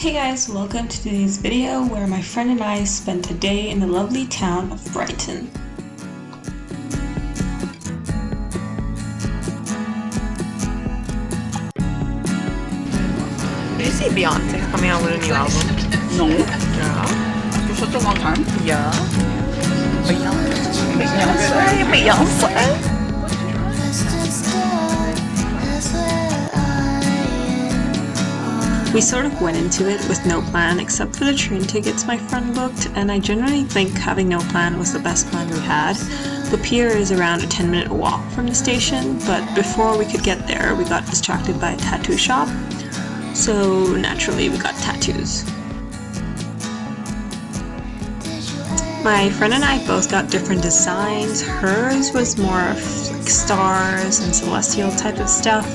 Hey guys, welcome to today's video where my friend and I spent a day in the lovely town of Brighton. Did you see Beyonce coming out with a new album? No. Yeah. For such a long time. Yeah. Beyonce. We sort of went into it with no plan except for the train tickets my friend booked, and I generally think having no plan was the best plan we had. The pier is around a 10-minute walk from the station, but before we could get there we got distracted by a tattoo shop, so naturally we got tattoos. My friend and I both got different designs. Hers was more of like stars and celestial type of stuff.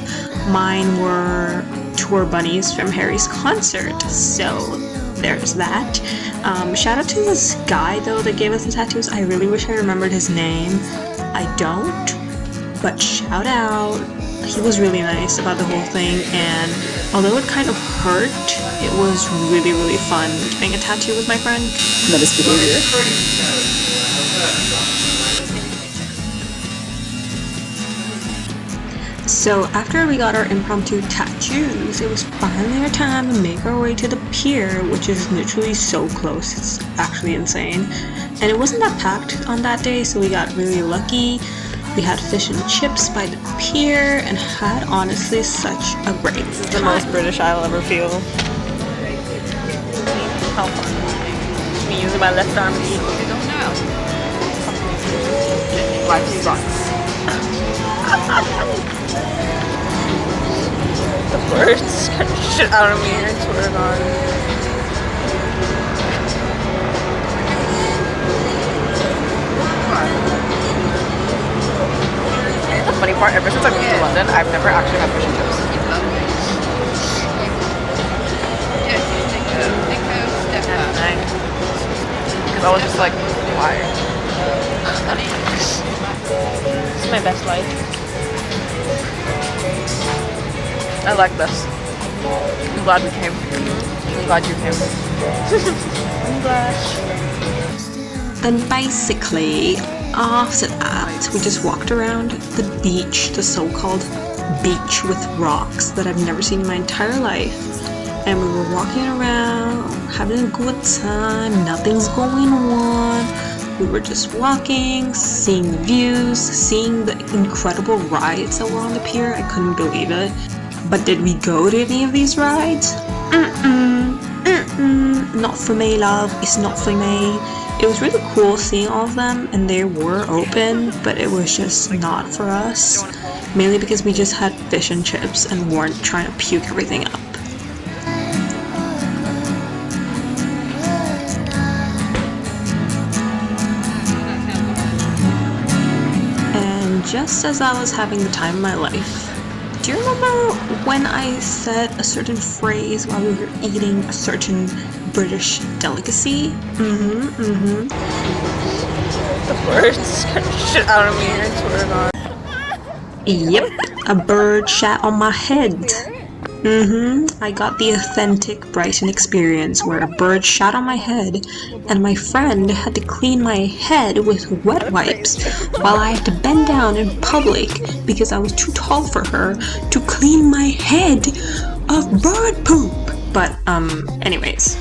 Mine were tour bunnies from Harry's concert, so there's that. Shout out to this guy though that gave us the tattoos. I really wish I remembered his name. I don't, but shout out. He was really nice about the whole thing, and although it kind of hurt, it was really fun getting a tattoo with my friend. That is behavior. So after we got our impromptu tattoos, it was finally our time to make our way to the pier, which is literally so close, it's actually insane. And it wasn't that packed on that day, so we got really lucky. We had fish and chips by the pier and had honestly such a great time. This is the most British I'll ever feel. How fun. Me using my left arm to eat. I don't know. Life sucks. The birds scared the shit out of me, I swear to God. The funny part, ever since I moved to London, I've never actually had fish and chips. Because I was just like, why? This is my best life. I like this. I'm glad we came. I'm glad you came. I'm glad. Then basically, after that, we just walked around the beach, the so-called beach with rocks that I've never seen in my entire life. And we were walking around, having a good time, nothing's going on. We were just walking, seeing the views, seeing the incredible rides that were on the pier. I couldn't believe it. But did we go to any of these rides? Not for me, love. It's not for me. It was really cool seeing all of them, and they were open, but it was just not for us. Mainly because we just had fish and chips and weren't trying to puke everything up. And just as I was having the time of my life, do you remember when I said a certain phrase while we were eating a certain British delicacy? The birds scared the shit out of me, I swear to God. Yep, a bird shat on my head. I got the authentic Brighton experience where a bird shat on my head and my friend had to clean my head with wet wipes while I had to bend down in public because I was too tall for her to clean my head of bird poop. But anyways.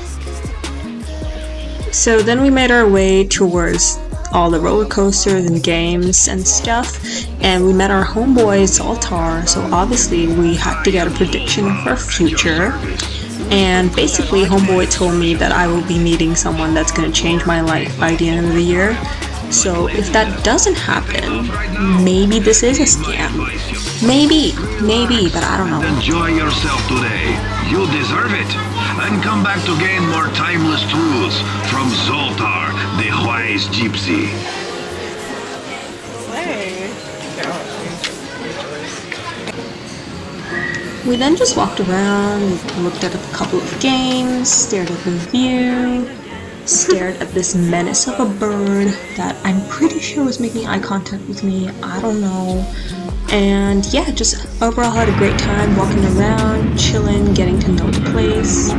So then we made our way towards all the roller coasters and games and stuff, and we met our homeboy Zoltar, so obviously we had to get a prediction of our future. And basically homeboy told me that I will be meeting someone that's going to change my life by the end of the year. So if that doesn't happen, maybe this is a scam. Maybe, but I don't know. Enjoy yourself today. You deserve it. And come back to gain more timeless truths from Zoltar, the wise gypsy. We then just walked around, looked at a couple of games, stared at the view, stared at this menace of a bird that I'm pretty sure was making eye contact with me. I don't know. And yeah, just overall had a great time walking around, chilling, getting to know the place.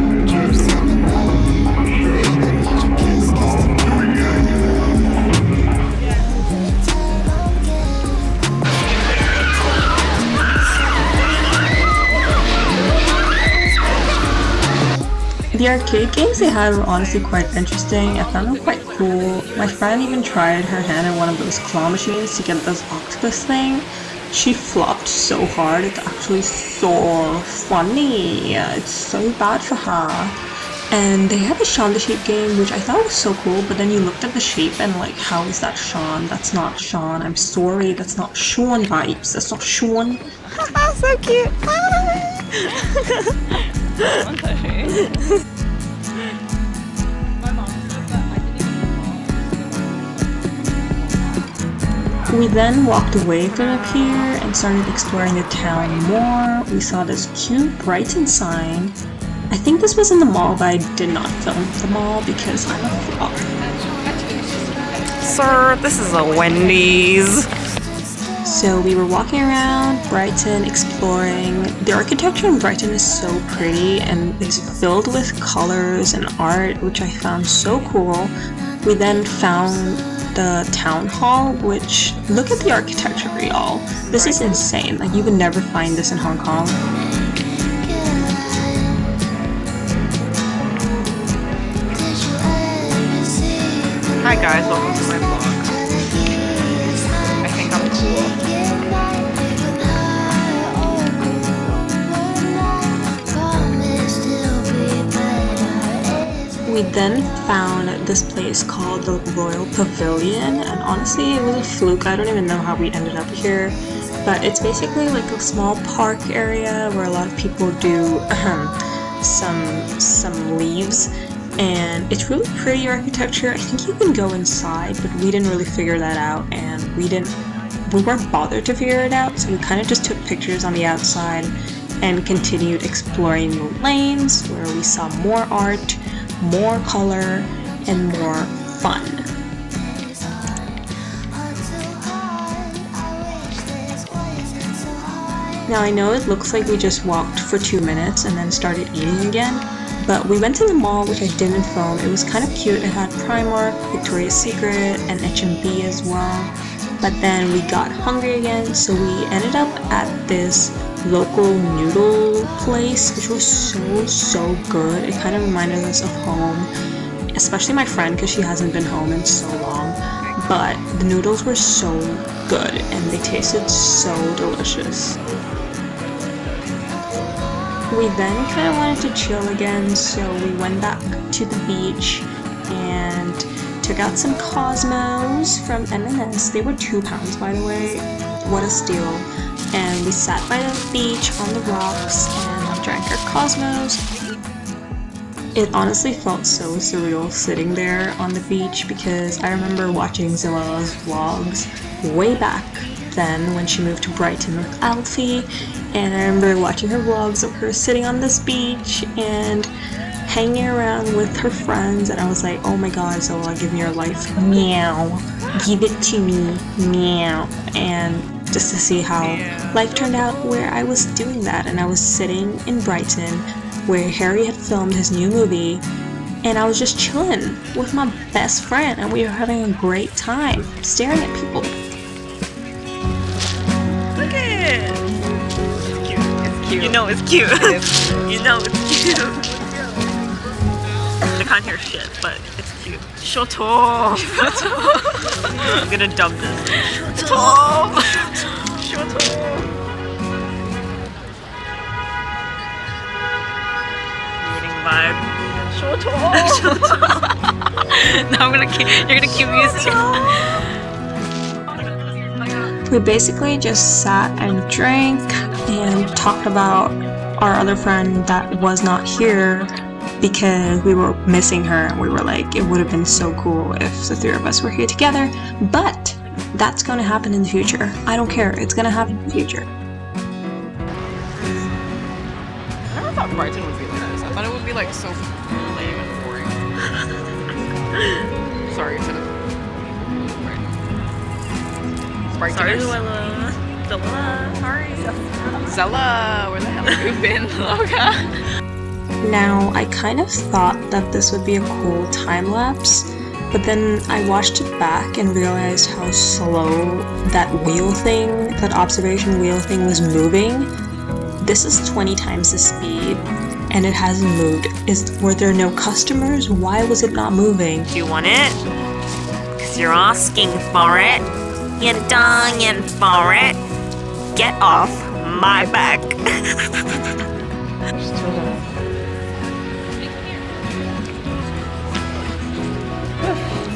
The arcade games they had were honestly quite interesting. I found them quite cool. My friend even tried her hand at one of those claw machines to get this octopus thing. She flopped so hard, it's actually so funny. It's so bad for her. And they had a Shaun the Sheep game, which I thought was so cool, but then you looked at the sheep and like, how is that Shaun? That's not Shaun. I'm sorry, that's not Shaun vibes. That's not Shaun. So cute. We then walked away from the pier and started exploring the town more. We saw this cute Brighton sign. I think this was in the mall, but I did not film the mall because I'm a flop. Sir, this is a Wendy's. So we were walking around Brighton, exploring. The architecture in Brighton is so pretty and is filled with colors and art, which I found so cool. We then found the town hall, which, look at the architecture, y'all. This is insane. Like, you would never find this in Hong Kong. Hi guys, welcome to my vlog. I think I'm cool. We then found this place called the Royal Pavilion, and honestly it was a fluke. I don't even know how we ended up here, but it's basically like a small park area where a lot of people do some leaves, and it's really pretty architecture. I think you can go inside, but we didn't really figure that out, and we weren't bothered to figure it out, so we kind of just took pictures on the outside and continued exploring the lanes where we saw more art, more color, and more fun. Now I know it looks like we just walked for 2 minutes and then started eating again, but we went to the mall, which I didn't film. It was kind of cute. It had Primark, Victoria's Secret, and H&B as well. But then we got hungry again, so we ended up at this local noodle place, which was so good. It kind of reminded us of home, especially my friend because she hasn't been home in so long. But the noodles were so good and they tasted so delicious. We then kind of wanted to chill again, so we went back to the beach and took out some Cosmos from M&S. They were £2, by the way. What a steal. And we sat by the beach on the rocks and drank our Cosmos. It honestly felt so surreal sitting there on the beach because I remember watching Zilla's vlogs way back then when she moved to Brighton with Alfie, and I remember watching her vlogs of her sitting on this beach and hanging around with her friends, and I was like, oh my god, Zilla, give me your life, meow, give it to me, meow. And just to see how life turned out where I was doing that, and I was sitting in Brighton where Harry had filmed his new movie, and I was just chilling with my best friend and we were having a great time staring at people. Look at it! It's cute. It's cute. You know it's cute. You know it's cute. They can't hear shit, but it's cute. Shoto! I'm gonna dub this. Shoto! Shoto! Vibe. Shoto. Now you're gonna keep using it. We basically just sat and drank and talked about our other friend that was not here because we were missing her, and we were like, it would have been so cool if the three of us were here together, but that's gonna happen in the future. I don't care, it's gonna happen in the future. I never thought Brighton would be like this. I thought it would be like so lame and boring. Sorry to the Brighton. Sorry, Zella. Sorry. Zella, where the hell have you been, Loga? Now, I kind of thought that this would be a cool time lapse, but then I watched it back and realized how slow that wheel thing, that observation wheel thing was moving. This is 20 times the speed. and it hasn't moved. Were there no customers? Why was it not moving? Do you want it? Because you're asking for it. You're dying for it. Get off my back.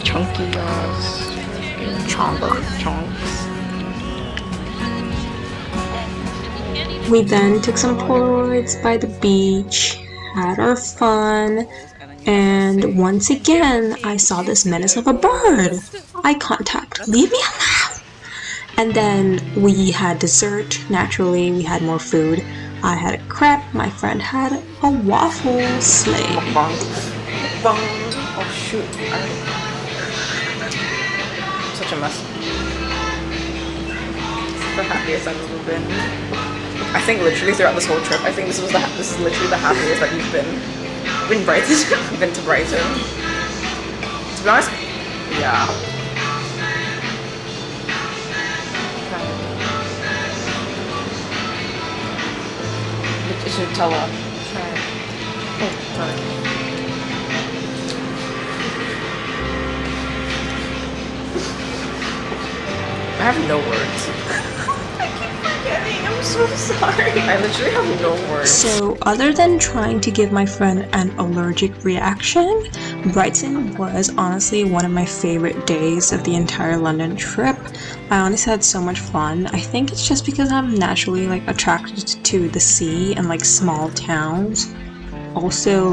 Chunky ass. Chunks. We then took some Polaroids by the beach, had our fun, and once again, I saw this menace of a bird. Eye contact. Leave me alone. And then we had dessert. Naturally, we had more food. I had a crepe. My friend had a waffle slay. Bong. Oh shoot. Such a mess. This is the happiest I've ever been. I think literally throughout this whole trip, I think this is literally the happiest that you've been. Been to Brighton. To be honest, yeah. You should tell her. Oh, sorry. I have no words. I'm so sorry. I literally have no words. So, other than trying to give my friend an allergic reaction, Brighton was honestly one of my favorite days of the entire London trip. I honestly had so much fun. I think it's just because I'm naturally attracted to the sea and small towns. Also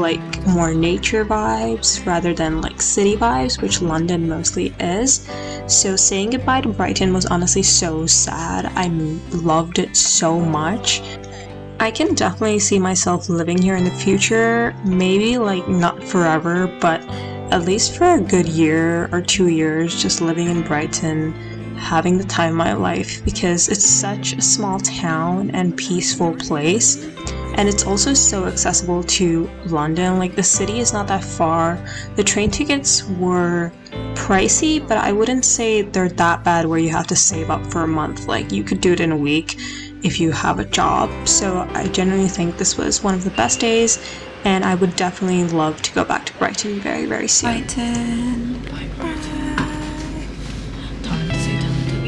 more nature vibes rather than city vibes, which London mostly is. So saying goodbye to Brighton was honestly so sad. I loved it so much. I can definitely see myself living here in the future, maybe not forever, but at least for a good year or 2 years, just living in Brighton, having the time of my life, because it's such a small town and peaceful place. And it's also so accessible to London. The city is not that far. The train tickets were pricey, but I wouldn't say they're that bad where you have to save up for a month. You could do it in a week if you have a job. So I genuinely think this was one of the best days, and I would definitely love to go back to Brighton very, very soon. Brighton. Bye, Brighton. Time to say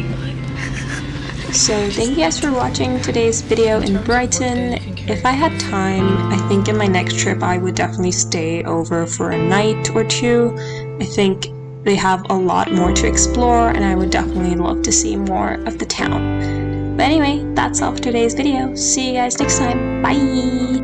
bye. So thank you guys for watching today's video in Brighton. If I had time, I think in my next trip I would definitely stay over for a night or two. I think they have a lot more to explore, and I would definitely love to see more of the town. But anyway, that's all for today's video. See you guys next time. Bye!